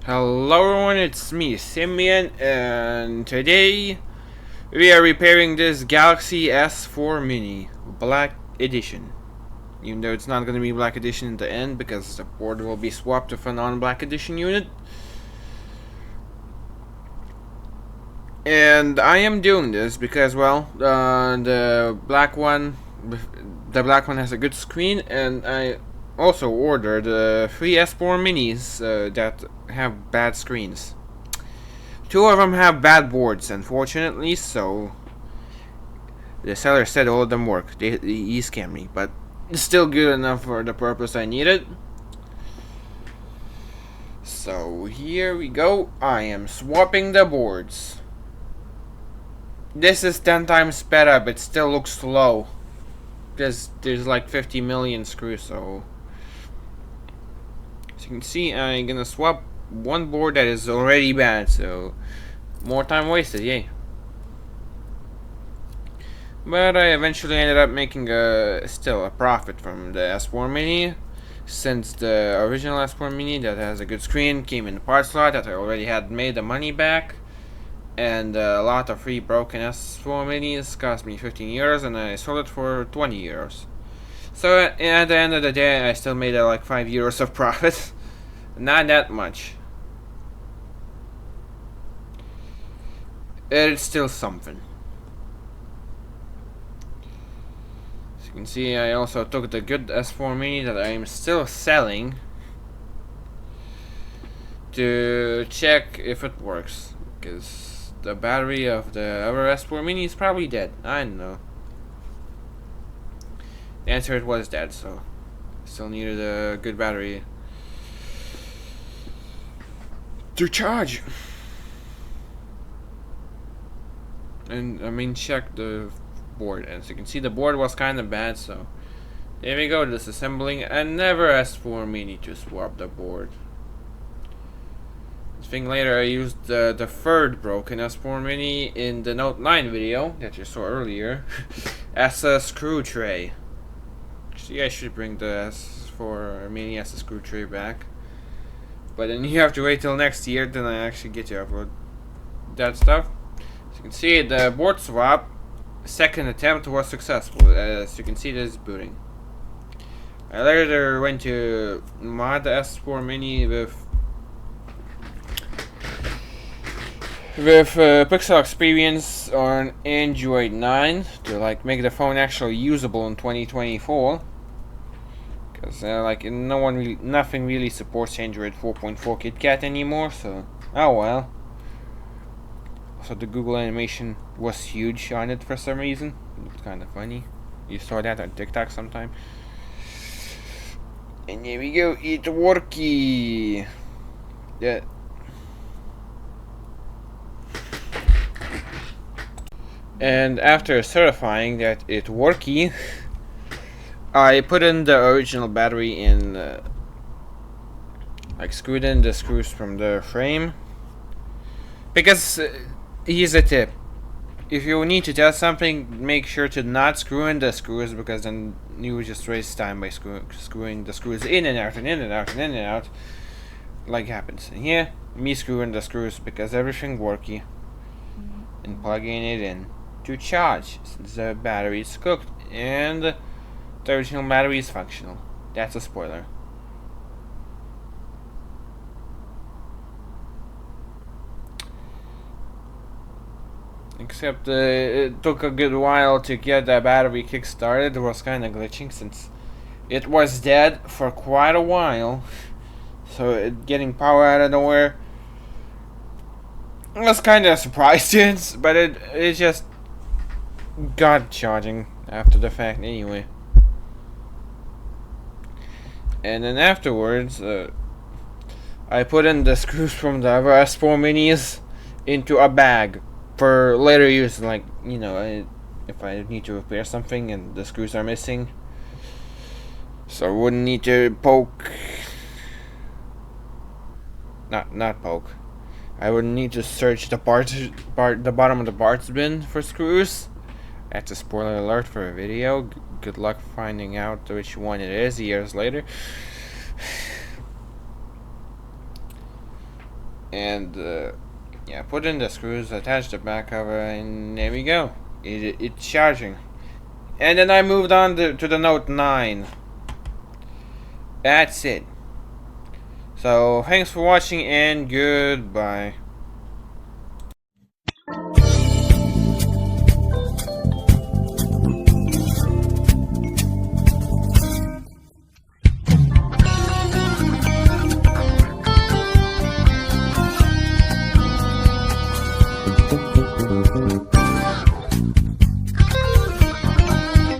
Hello everyone, it's me, Simeon, and today we are repairing this Galaxy S4 Mini Black Edition. Even though it's not going to be Black Edition in the end because the board will be swapped with a non-Black Edition unit. And I am doing this because, well, the black one has a good screen, and I also ordered 3 S4 Minis that have bad screens. Two of them have bad boards, unfortunately, so the seller said all of them work. He scammed me, but it's still good enough for the purpose I needed. So here we go. I am swapping the boards. This is 10 times sped up. It still looks slow because there's like 50 million screws. So as you can see, I'm gonna swap one board that is already bad. So more time wasted, yay. But I eventually ended up making still a profit from the S4 Mini, since the original S4 Mini that has a good screen came in the parts slot that I already had made the money back, and a lot of free broken S4 Minis cost me 15 euros, and I sold it for 20 euros. So at the end of the day, I still made like 5 euros of profit. Not that much. It's still something. You can see I also took the good S4 Mini that I am still selling to check if it works, because the battery of the other S4 Mini is probably dead. I don't know. The answer, it was dead, so still needed a good battery to charge. And I mean, check the board. As you can see, the board was kind of bad, so there we go, disassembling. I never asked for Mini to swap the board. I think later I used the third broken S4 Mini in the Note 9 video that you saw earlier as a screw tray. Actually, I should bring the S4 Mini as a screw tray back, but then you have to wait till next year, then I actually get to upload that stuff. As you can see, the board swap second attempt was successful. As you can see, this is booting. I later went to mod the S4 Mini with Pixel Experience on Android 9 to like make the phone actually usable in 2024. Because nothing really supports Android 4.4 KitKat anymore. So oh well. Also, the Google animation was huge on it for some reason. It looked kind of funny. You saw that on TikTok sometime. And here we go, it's worky. Yeah. And after certifying that it worky, I put in the original battery in, like screwed in the screws from the frame. Because here's a tip: if you need to test something, make sure to not screw in the screws, because then you will just waste time by screwing the screws in and out and in and out and in and out, like happens. And here, me screwing the screws because everything worky, and plugging it in to charge since the battery is cooked and the original battery is functional. That's a spoiler. Except it took a good while to get the battery kick-started. It was kind of glitching since it was dead for quite a while. So getting power out of nowhere was kind of a surprise to it, but it just got charging after the fact anyway. And then afterwards, I put in the screws from the other S4 Minis into a bag for later use, like, you know, if I need to repair something and the screws are missing, so I wouldn't need to poke. Not poke. I wouldn't need to search the bottom of the parts bin for screws. That's a spoiler alert for a video. Good luck finding out which one it is years later. and yeah, put in the screws, attach the back cover, and there we go. It's charging. And then I moved on to the Note 9. That's it. So thanks for watching and goodbye.